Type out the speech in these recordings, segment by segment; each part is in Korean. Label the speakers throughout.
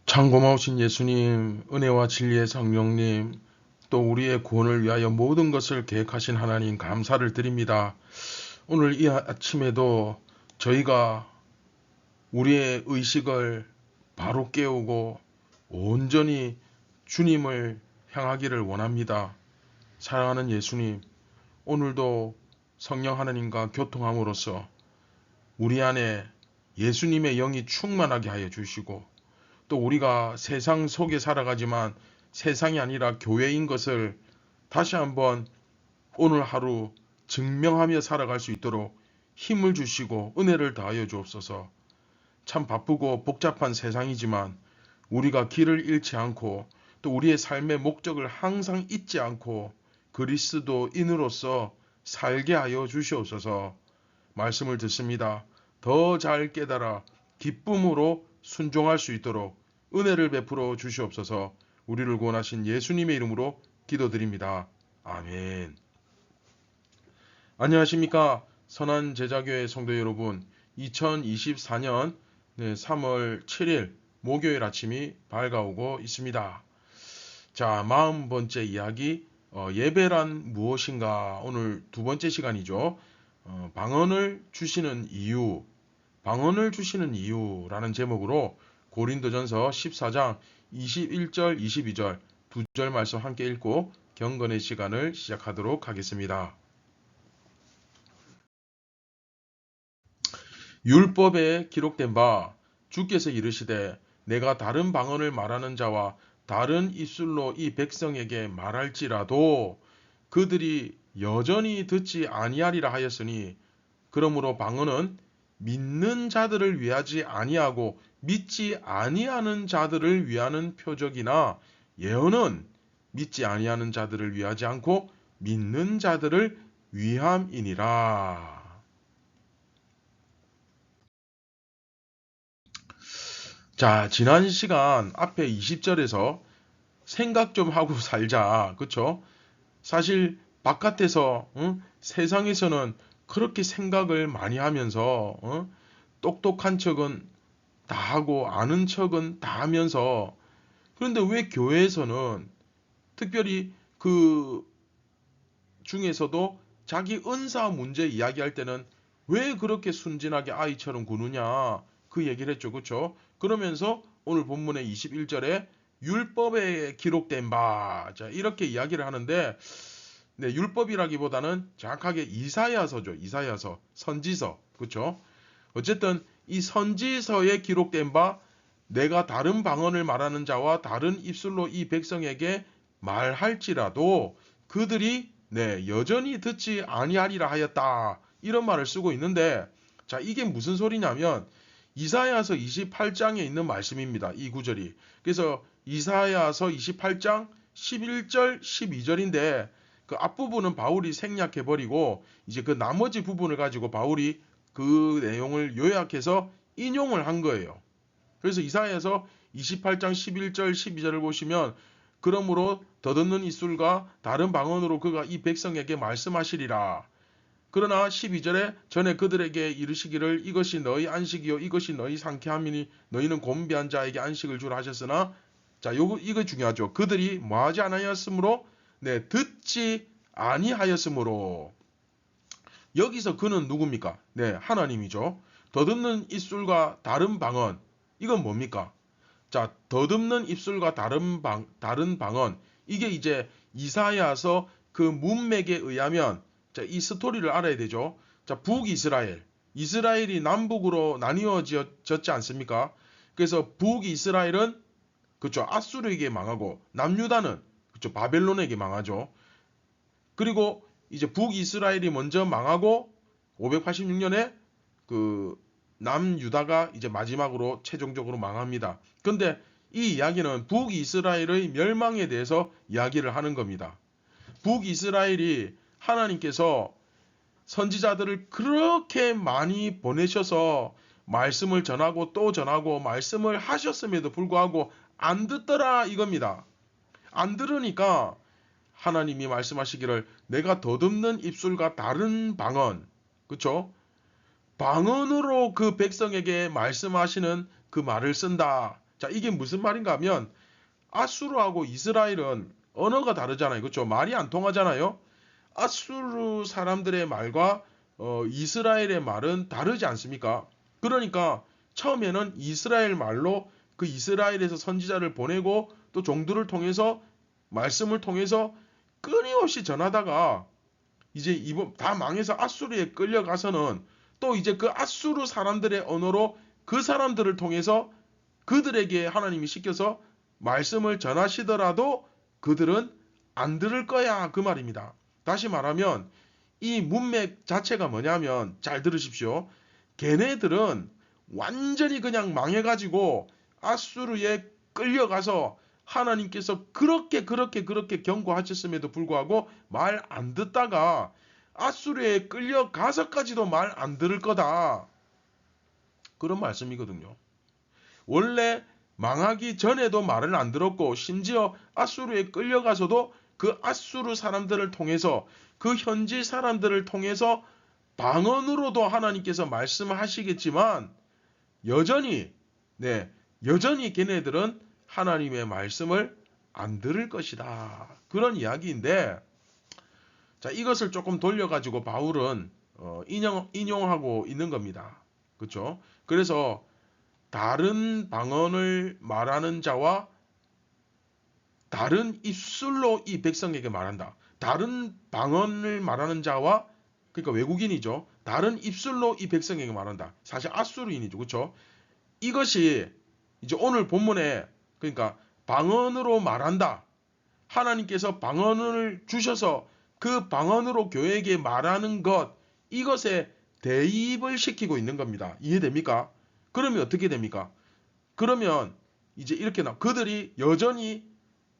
Speaker 1: 참 고마우신 예수님, 은혜와 진리의 성령님, 또 우리의 구원을 위하여 모든 것을 계획하신 하나님 감사를 드립니다. 오늘 이 아침에도 저희가 우리의 의식을 바로 깨우고 온전히 주님을 향하기를 원합니다. 사랑하는 예수님, 오늘도 성령 하나님과 교통함으로써 우리 안에 예수님의 영이 충만하게 하여 주시고, 또 우리가 세상 속에 살아가지만 세상이 아니라 교회인 것을 다시 한번 오늘 하루 증명하며 살아갈 수 있도록 힘을 주시고 은혜를 더하여 주옵소서. 참 바쁘고 복잡한 세상이지만 우리가 길을 잃지 않고 또 우리의 삶의 목적을 항상 잊지 않고 그리스도인으로서 살게 하여 주시옵소서. 말씀을 듣습니다. 더 잘 깨달아 기쁨으로 순종할 수 있도록 은혜를 베풀어 주시옵소서. 우리를 구원하신 예수님의 이름으로 기도드립니다. 아멘. 안녕하십니까? 선한제자교회 성도 여러분, 2024년 3월 7일 목요일 아침이 밝아오고 있습니다. 자, 40번째 이야기, 예배란 무엇인가? 오늘 두 번째 시간이죠. 방언을 주시는 이유, 방언을 주시는 이유라는 제목으로 고린도전서 14장 21절 22절 두 절 말씀 함께 읽고 경건의 시간을 시작하도록 하겠습니다. 율법에 기록된 바 주께서 이르시되 내가 다른 방언을 말하는 자와 다른 입술로 이 백성에게 말할지라도 그들이 여전히 듣지 아니하리라 하였으니, 그러므로 방언은 믿는 자들을 위하지 아니하고 믿지 아니하는 자들을 위하는 표적이나 예언은 믿지 아니하는 자들을 위하지 않고 믿는 자들을 위함이니라. 자, 지난 시간 앞에 20절에서 생각 좀 하고 살자, 그쵸? 사실 바깥에서 세상에서는 그렇게 생각을 많이 하면서 똑똑한 척은 다 하고 아는 척은 다 하면서, 그런데 왜 교회에서는 특별히 그 중에서도 자기 은사 문제 이야기할 때는 왜 그렇게 순진하게 아이처럼 구느냐, 그 얘기를 했죠. 그렇죠? 그러면서 오늘 본문의 21절에 율법에 기록된 바, 자, 이렇게 이야기를 하는데, 네, 율법이라기보다는 정확하게 이사야서죠. 이사야서, 선지서. 그렇죠? 어쨌든 이 선지서에 기록된 바 내가 다른 방언을 말하는 자와 다른 입술로 이 백성에게 말할지라도 그들이 여전히 듣지 아니하리라 하였다, 이런 말을 쓰고 있는데, 자, 이게 무슨 소리냐면 이사야서 28장에 있는 말씀입니다. 이 구절이. 그래서 이사야서 28장 11절 12절인데 그 앞부분은 바울이 생략해버리고 이제 그 나머지 부분을 가지고 바울이 그 내용을 요약해서 인용을 한 거예요. 그래서 이사야서 28장 11절 12절을 보시면, 그러므로 더 듣는 입술과 다른 방언으로 그가 이 백성에게 말씀하시리라. 그러나 12절에 전에 그들에게 이르시기를 이것이 너희 안식이요 이것이 너희 상쾌함이니 너희는 곤비한 자에게 안식을 주라 하셨으나, 자, 이거 중요하죠. 그들이 뭐하지 아니하였으므로 듣지 아니하였으므로. 여기서 그는 누굽니까? 네, 하나님이죠. 더듬는 입술과 다른 방언. 이건 뭡니까? 자, 더듬는 입술과 다른 방언. 이게 이제 이사야서 그 문맥에 의하면, 자, 이 스토리를 알아야 되죠. 자, 북이스라엘. 이스라엘이 남북으로 나뉘어졌지 않습니까? 그래서 북이스라엘은 그쵸, 아수르에게 망하고, 남유다는 그쵸, 바벨론에게 망하죠. 그리고 이제 북이스라엘이 먼저 망하고 586년에 그 남유다가 이제 마지막으로 최종적으로 망합니다. 근데 이 이야기는 북이스라엘의 멸망에 대해서 이야기를 하는 겁니다. 북이스라엘이 하나님께서 선지자들을 그렇게 많이 보내셔서 말씀을 전하고 또 전하고 말씀을 하셨음에도 불구하고 안 듣더라 이겁니다. 안 들으니까 하나님이 말씀하시기를 내가 더듬는 입술과 다른 방언, 그쵸? 방언으로 그 백성에게 말씀하시는 그 말을 쓴다. 자, 이게 무슨 말인가 하면 아수르하고 이스라엘은 언어가 다르잖아요. 그쵸? 말이 안 통하잖아요. 아수르 사람들의 말과 이스라엘의 말은 다르지 않습니까? 그러니까 처음에는 이스라엘 말로 그 이스라엘에서 선지자를 보내고 또 종들을 통해서 말씀을 통해서 끊임없이 전하다가 이제 이번 다 망해서 아수르에 끌려가서는 또 이제 그 아수르 사람들의 언어로 그 사람들을 통해서 그들에게 하나님이 시켜서 말씀을 전하시더라도 그들은 안 들을 거야 그 말입니다. 다시 말하면 이 문맥 자체가 뭐냐면 잘 들으십시오. 걔네들은 완전히 그냥 망해가지고 아수르에 끌려가서 하나님께서 그렇게 경고하셨음에도 불구하고 말 안 듣다가 아수르에 끌려가서까지도 말 안 들을 거다. 그런 말씀이거든요. 원래 망하기 전에도 말을 안 들었고 심지어 아수르에 끌려가서도 그 아수르 사람들을 통해서 그 현지 사람들을 통해서 방언으로도 하나님께서 말씀하시겠지만 여전히 여전히 걔네들은 하나님의 말씀을 안 들을 것이다. 그런 이야기인데 자, 이것을 조금 돌려가지고 바울은 인용하고 있는 겁니다. 그렇죠? 그래서 다른 방언을 말하는 자와 다른 입술로 이 백성에게 말한다. 다른 방언을 말하는 자와 그러니까 외국인이죠. 다른 입술로 이 백성에게 말한다. 사실 아수르인이죠. 그렇죠? 이것이 이제 오늘 본문에 그러니까 방언으로 말한다. 하나님께서 방언을 주셔서 그 방언으로 교회에게 말하는 것 이것에 대입을 시키고 있는 겁니다. 이해됩니까? 그러면 어떻게 됩니까? 그러면 이제 이렇게 그들이 여전히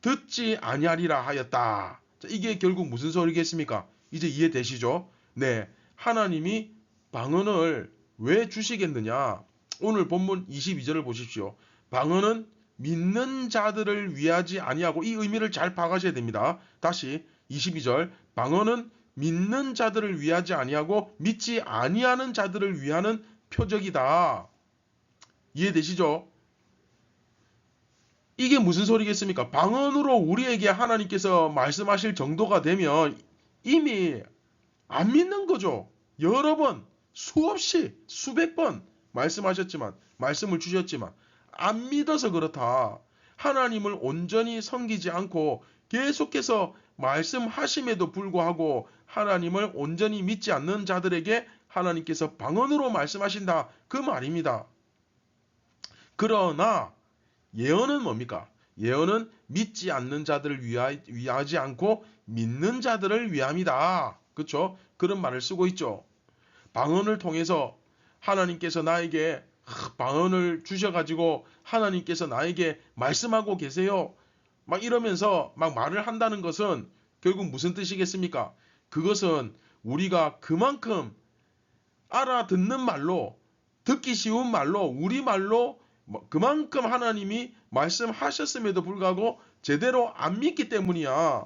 Speaker 1: 듣지 아니하리라 하였다. 자, 이게 결국 무슨 소리겠습니까? 이제 이해되시죠? 네, 하나님이 방언을 왜 주시겠느냐? 오늘 본문 22절을 보십시오. 방언은 믿는 자들을 위하지 아니하고 이 의미를 잘 파악하셔야 됩니다. 다시 22절 방언은 믿는 자들을 위하지 아니하고 믿지 아니하는 자들을 위하는 표적이다. 이해되시죠? 이게 무슨 소리겠습니까? 방언으로 우리에게 하나님께서 말씀하실 정도가 되면 이미 안 믿는 거죠. 여러 번, 수없이, 수백 번 말씀하셨지만, 말씀을 주셨지만, 안 믿어서 그렇다. 하나님을 온전히 섬기지 않고 계속해서 말씀하심에도 불구하고 하나님을 온전히 믿지 않는 자들에게 하나님께서 방언으로 말씀하신다. 그 말입니다. 그러나 예언은 뭡니까? 예언은 믿지 않는 자들을 위하지 않고 믿는 자들을 위함이다. 그렇죠? 그런 말을 쓰고 있죠. 방언을 통해서 하나님께서 나에게 방언을 주셔가지고 하나님께서 나에게 말씀하고 계세요. 막 이러면서 막 말을 한다는 것은 결국 무슨 뜻이겠습니까? 그것은 우리가 그만큼 알아듣는 말로 듣기 쉬운 말로 우리말로 그만큼 하나님이 말씀하셨음에도 불구하고 제대로 안 믿기 때문이야.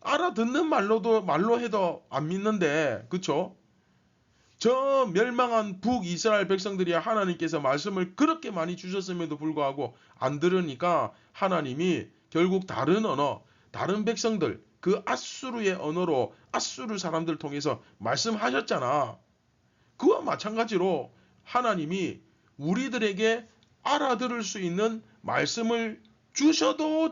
Speaker 1: 알아듣는 말로 해도 안 믿는데 그쵸? 저 멸망한 북이스라엘 백성들이 하나님께서 말씀을 그렇게 많이 주셨음에도 불구하고 안 들으니까 하나님이 결국 다른 언어, 다른 백성들, 그 앗수르의 언어로 앗수르 사람들 통해서 말씀하셨잖아. 그와 마찬가지로 하나님이 우리들에게 알아들을 수 있는 말씀을 주셔도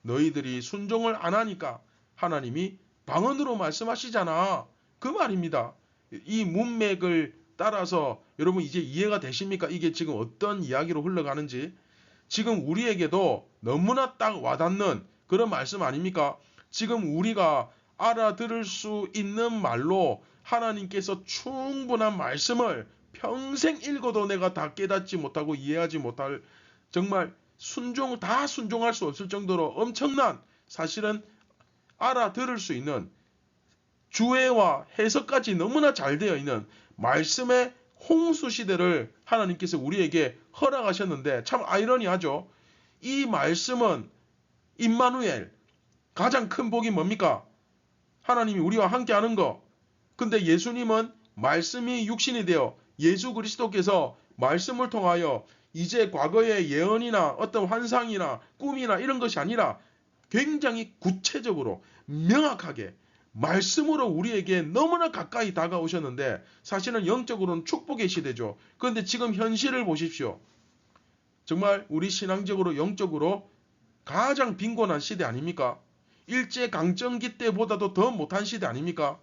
Speaker 1: 너희들이 순종을 안 하니까 하나님이 방언으로 말씀하시잖아. 그 말입니다. 이 문맥을 따라서 여러분 이제 이해가 되십니까? 이게 지금 어떤 이야기로 흘러가는지. 지금 우리에게도 너무나 딱 와닿는 그런 말씀 아닙니까? 지금 우리가 알아들을 수 있는 말로 하나님께서 충분한 말씀을 평생 읽어도 내가 다 깨닫지 못하고 이해하지 못할 정말 다 순종할 수 없을 정도로 엄청난 사실은 알아들을 수 있는 주해와 해석까지 너무나 잘 되어 있는 말씀의 홍수 시대를 하나님께서 우리에게 허락하셨는데 참 아이러니하죠. 이 말씀은 임마누엘 가장 큰 복이 뭡니까? 하나님이 우리와 함께하는 거. 근데 예수님은 말씀이 육신이 되어 예수 그리스도께서 말씀을 통하여 이제 과거의 예언이나 어떤 환상이나 꿈이나 이런 것이 아니라 굉장히 구체적으로 명확하게 말씀으로 우리에게 너무나 가까이 다가오셨는데 사실은 영적으로는 축복의 시대죠. 그런데 지금 현실을 보십시오. 정말 우리 신앙적으로 영적으로 가장 빈곤한 시대 아닙니까? 일제강점기 때보다도 더 못한 시대 아닙니까?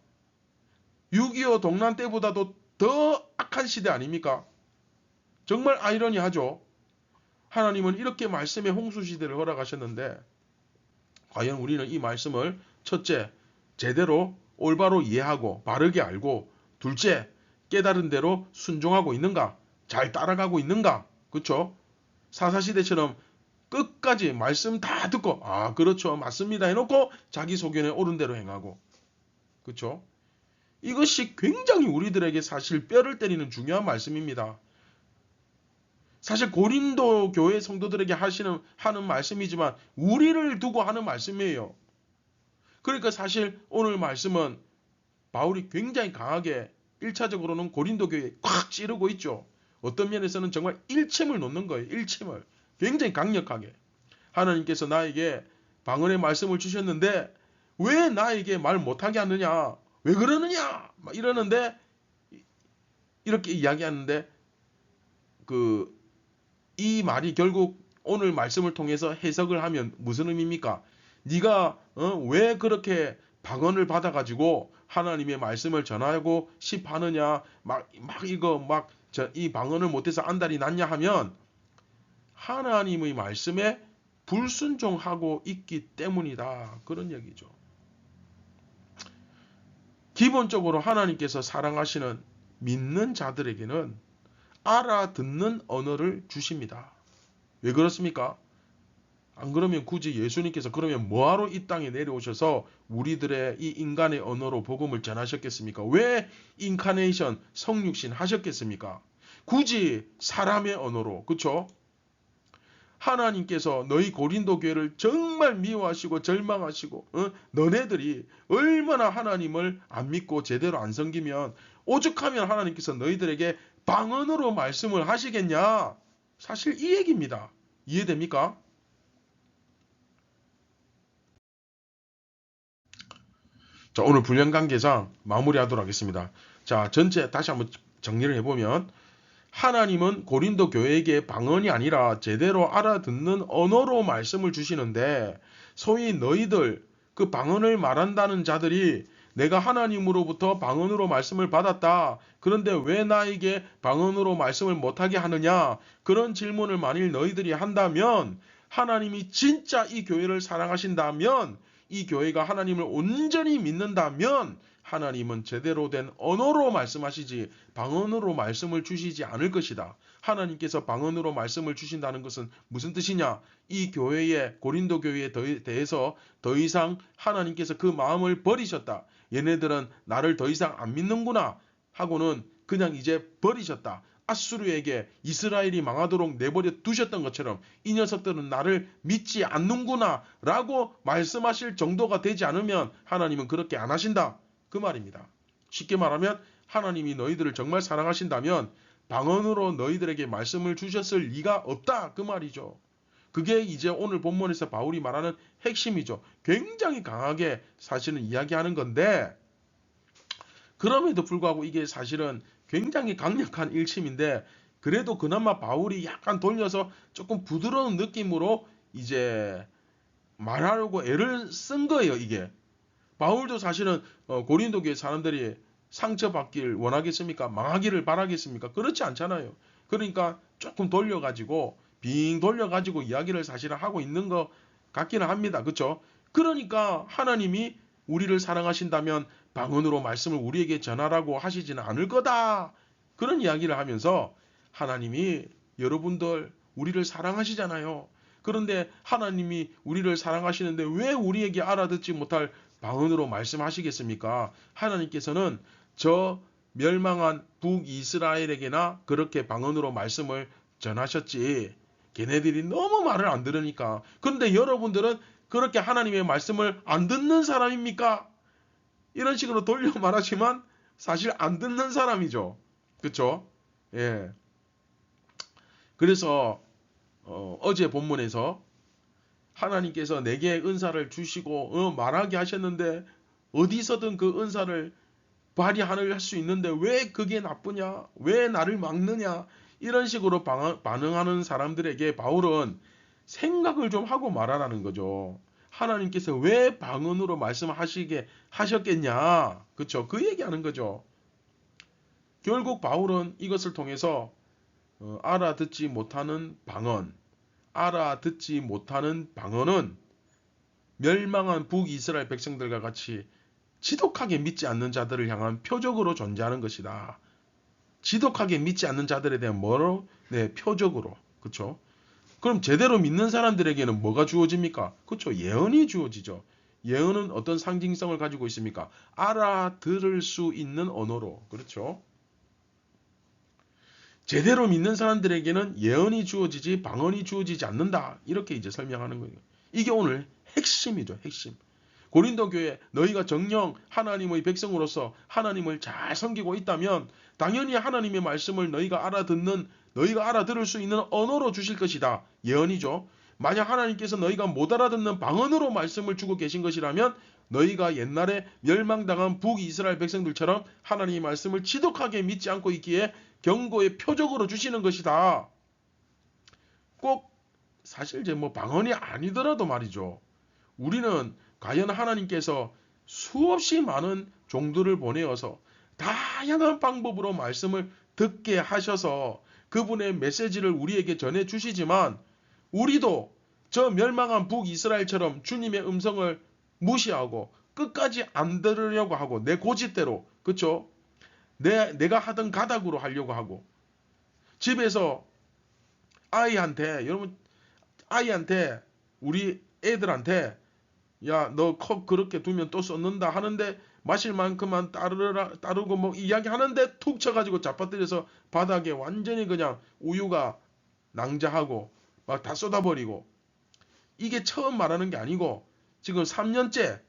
Speaker 1: 6.25 동란 때보다도 더 악한 시대 아닙니까? 정말 아이러니하죠. 하나님은 이렇게 말씀의 홍수 시대를 허락하셨는데 과연 우리는 이 말씀을 첫째, 제대로 올바로 이해하고 바르게 알고 둘째, 깨달은 대로 순종하고 있는가? 잘 따라가고 있는가? 그렇죠? 사사시대처럼 끝까지 말씀 다 듣고 그렇죠 맞습니다 해놓고 자기 소견에 옳은 대로 행하고 그렇죠? 이것이 굉장히 우리들에게 사실 뼈를 때리는 중요한 말씀입니다. 사실 고린도 교회 성도들에게 하는 말씀이지만 우리를 두고 하는 말씀이에요. 그러니까 사실 오늘 말씀은 바울이 굉장히 강하게 1차적으로는 고린도 교회에 꽉 찌르고 있죠. 어떤 면에서는 정말 일침을 놓는 거예요. 일침을. 굉장히 강력하게. 하나님께서 나에게 방언의 말씀을 주셨는데 왜 나에게 말 못하게 하느냐? 왜 그러느냐? 막 이러는데 이렇게 이야기하는데 이 말이 결국 오늘 말씀을 통해서 해석을 하면 무슨 의미입니까? 네가 왜 그렇게 방언을 받아가지고 하나님의 말씀을 전하고 싶어하느냐? 이 방언을 못해서 안달이 났냐 하면 하나님의 말씀에 불순종하고 있기 때문이다. 그런 얘기죠. 기본적으로 하나님께서 사랑하시는 믿는 자들에게는 알아듣는 언어를 주십니다. 왜 그렇습니까? 안 그러면 굳이 예수님께서 그러면 뭐하러 이 땅에 내려오셔서 우리들의 이 인간의 언어로 복음을 전하셨겠습니까? 왜 인카네이션 성육신 하셨겠습니까? 굳이 사람의 언어로 그렇죠? 하나님께서 너희 고린도 교회를 정말 미워하시고 절망하시고 너네들이 얼마나 하나님을 안 믿고 제대로 안 섬기면 오죽하면 하나님께서 너희들에게 방언으로 말씀을 하시겠냐? 사실 이 얘기입니다. 이해됩니까? 자, 오늘 분량관계상 마무리하도록 하겠습니다. 자, 전체 다시 한번 정리를 해보면 하나님은 고린도 교회에게 방언이 아니라 제대로 알아듣는 언어로 말씀을 주시는데 소위 너희들 그 방언을 말한다는 자들이 내가 하나님으로부터 방언으로 말씀을 받았다. 그런데 왜 나에게 방언으로 말씀을 못하게 하느냐? 그런 질문을 만일 너희들이 한다면 하나님이 진짜 이 교회를 사랑하신다면 이 교회가 하나님을 온전히 믿는다면 하나님은 제대로 된 언어로 말씀하시지 방언으로 말씀을 주시지 않을 것이다. 하나님께서 방언으로 말씀을 주신다는 것은 무슨 뜻이냐? 이 교회에 고린도 교회에 대해서 더 이상 하나님께서 그 마음을 버리셨다. 얘네들은 나를 더 이상 안 믿는구나 하고는 그냥 이제 버리셨다. 앗수르에게 이스라엘이 망하도록 내버려 두셨던 것처럼 이 녀석들은 나를 믿지 않는구나 라고 말씀하실 정도가 되지 않으면 하나님은 그렇게 안 하신다. 그 말입니다. 쉽게 말하면 하나님이 너희들을 정말 사랑하신다면 방언으로 너희들에게 말씀을 주셨을 리가 없다. 그 말이죠. 그게 이제 오늘 본문에서 바울이 말하는 핵심이죠. 굉장히 강하게 사실은 이야기하는 건데, 그럼에도 불구하고 이게 사실은 굉장히 강력한 일침인데, 그래도 그나마 바울이 약간 돌려서 조금 부드러운 느낌으로 이제 말하려고 애를 쓴 거예요, 이게. 바울도 사실은 고린도 교회 사람들이 상처받길 원하겠습니까? 망하기를 바라겠습니까? 그렇지 않잖아요. 그러니까 조금 돌려가지고 빙 돌려가지고 이야기를 사실은 하고 있는 것 같기는 합니다. 그렇죠? 그러니까 하나님이 우리를 사랑하신다면 방언으로 말씀을 우리에게 전하라고 하시지는 않을 거다. 그런 이야기를 하면서 하나님이 여러분들 우리를 사랑하시잖아요. 그런데 하나님이 우리를 사랑하시는데 왜 우리에게 알아듣지 못할 방언으로 말씀하시겠습니까? 하나님께서는 저 멸망한 북이스라엘에게나 그렇게 방언으로 말씀을 전하셨지. 걔네들이 너무 말을 안 들으니까. 그런데 여러분들은 그렇게 하나님의 말씀을 안 듣는 사람입니까? 이런 식으로 돌려 말하지만 사실 안 듣는 사람이죠. 그쵸? 예. 그래서 어제 본문에서 하나님께서 내게 은사를 주시고 말하게 하셨는데 어디서든 그 은사를 발휘할 수 있는데 왜 그게 나쁘냐? 왜 나를 막느냐? 이런 식으로 반응하는 사람들에게 바울은 생각을 좀 하고 말하라는 거죠. 하나님께서 왜 방언으로 말씀하시게 하셨겠냐? 그쵸? 그 얘기하는 거죠. 결국 바울은 이것을 통해서 알아듣지 못하는 방언은 멸망한 북이스라엘 백성들과 같이 지독하게 믿지 않는 자들을 향한 표적으로 존재하는 것이다. 지독하게 믿지 않는 자들에 대한 뭐로? 네, 표적으로. 그렇죠? 그럼 제대로 믿는 사람들에게는 뭐가 주어집니까? 그렇죠? 예언이 주어지죠. 예언은 어떤 상징성을 가지고 있습니까? 알아들을 수 있는 언어로. 그렇죠? 제대로 믿는 사람들에게는 예언이 주어지지 방언이 주어지지 않는다. 이렇게 이제 설명하는 거예요. 이게 오늘 핵심이죠. 핵심. 고린도 교회 너희가 정녕 하나님의 백성으로서 하나님을 잘 섬기고 있다면 당연히 하나님의 말씀을 너희가 알아들을 수 있는 언어로 주실 것이다. 예언이죠. 만약 하나님께서 너희가 못 알아듣는 방언으로 말씀을 주고 계신 것이라면 너희가 옛날에 멸망당한 북이스라엘 백성들처럼 하나님의 말씀을 지독하게 믿지 않고 있기에 경고의 표적으로 주시는 것이다. 꼭 사실 이제 뭐 방언이 아니더라도 말이죠. 우리는 과연 하나님께서 수없이 많은 종들을 보내어서 다양한 방법으로 말씀을 듣게 하셔서 그분의 메시지를 우리에게 전해 주시지만 우리도 저 멸망한 북이스라엘처럼 주님의 음성을 무시하고 끝까지 안 들으려고 하고 내 고집대로 그쵸? 내가 하던 가닥으로 하려고 하고 집에서 아이한테 우리 애들한테 야, 너 컵 그렇게 두면 또 쏟는다 하는데 마실 만큼만 따르고 뭐 이야기 하는데 툭 쳐가지고 잡아뜨려서 바닥에 완전히 그냥 우유가 낭자하고 막 다 쏟아버리고 이게 처음 말하는 게 아니고 지금 3년째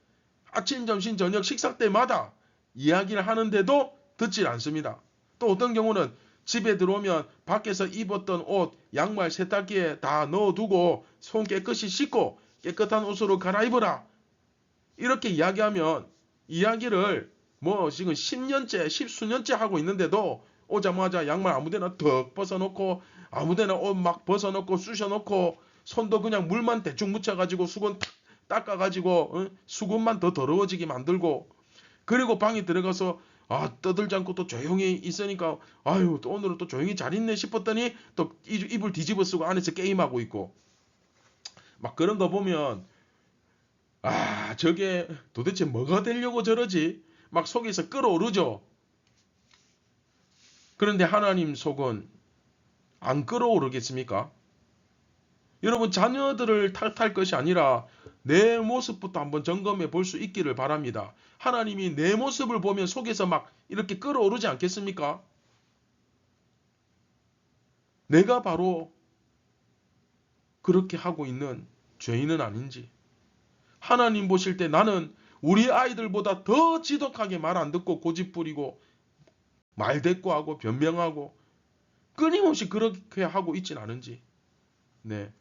Speaker 1: 아침, 점심, 저녁 식사 때마다 이야기를 하는데도 듣질 않습니다. 또 어떤 경우는 집에 들어오면 밖에서 입었던 옷, 양말 세탁기에 다 넣어두고 손 깨끗이 씻고 깨끗한 옷으로 갈아입어라. 이렇게 이야기하면 이야기를 뭐 지금 10년째, 10수년째 하고 있는데도 오자마자 양말 아무데나 턱 벗어놓고 아무데나 옷 막 벗어놓고 쑤셔놓고 손도 그냥 물만 대충 묻혀가지고 수건 탁 닦아가지고 수건만 더 더러워지게 만들고 그리고 방에 들어가서 떠들지 않고 또 조용히 있으니까 아유 또 오늘은 또 조용히 잘 있네 싶었더니 또 이불 뒤집어 쓰고 안에서 게임하고 있고 막 그런 거 보면 저게 도대체 뭐가 되려고 저러지? 막 속에서 끓어오르죠. 그런데 하나님 속은 안 끓어오르겠습니까? 여러분 자녀들을 탓할 것이 아니라 내 모습부터 한번 점검해 볼 수 있기를 바랍니다. 하나님이 내 모습을 보면 속에서 막 이렇게 끓어오르지 않겠습니까? 내가 바로 그렇게 하고 있는 죄인은 아닌지. 하나님 보실 때 나는 우리 아이들보다 더 지독하게 말 안 듣고 고집 부리고 말대꾸하고 변명하고 끊임없이 그렇게 하고 있진 않은지. 네.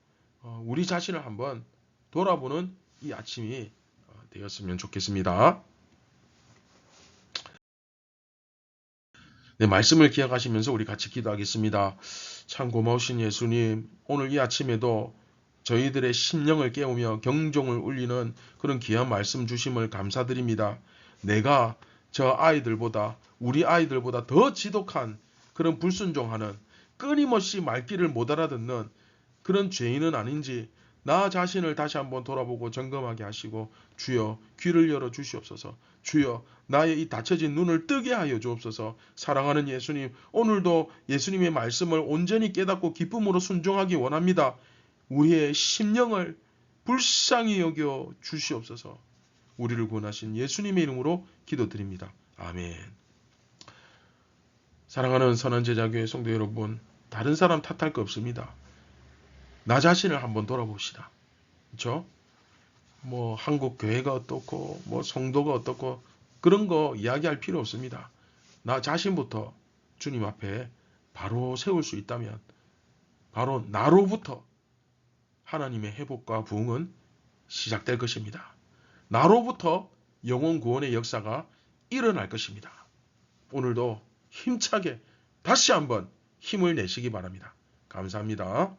Speaker 1: 우리 자신을 한번 돌아보는 이 아침이 되었으면 좋겠습니다. 네, 말씀을 기억하시면서 우리 같이 기도하겠습니다. 참 고마우신 예수님, 오늘 이 아침에도 저희들의 심령을 깨우며 경종을 울리는 그런 귀한 말씀 주심을 감사드립니다. 내가 저 아이들보다, 우리 아이들보다 더 지독한 그런 불순종하는, 끊임없이 말귀를 못 알아듣는 그런 죄인은 아닌지 나 자신을 다시 한번 돌아보고 점검하게 하시고, 주여 귀를 열어 주시옵소서. 주여 나의 이 닫혀진 눈을 뜨게 하여 주옵소서. 사랑하는 예수님, 오늘도 예수님의 말씀을 온전히 깨닫고 기쁨으로 순종하기 원합니다. 우리의 심령을 불쌍히 여겨 주시옵소서. 우리를 구원하신 예수님의 이름으로 기도드립니다. 아멘. 사랑하는 선한제자교회 성도 여러분, 다른 사람 탓할 거 없습니다. 나 자신을 한번 돌아봅시다. 그렇죠? 뭐 한국 교회가 어떻고 뭐 성도가 어떻고 그런 거 이야기할 필요 없습니다. 나 자신부터 주님 앞에 바로 세울 수 있다면 바로 나로부터 하나님의 회복과 부흥은 시작될 것입니다. 나로부터 영혼 구원의 역사가 일어날 것입니다. 오늘도 힘차게 다시 한번 힘을 내시기 바랍니다. 감사합니다.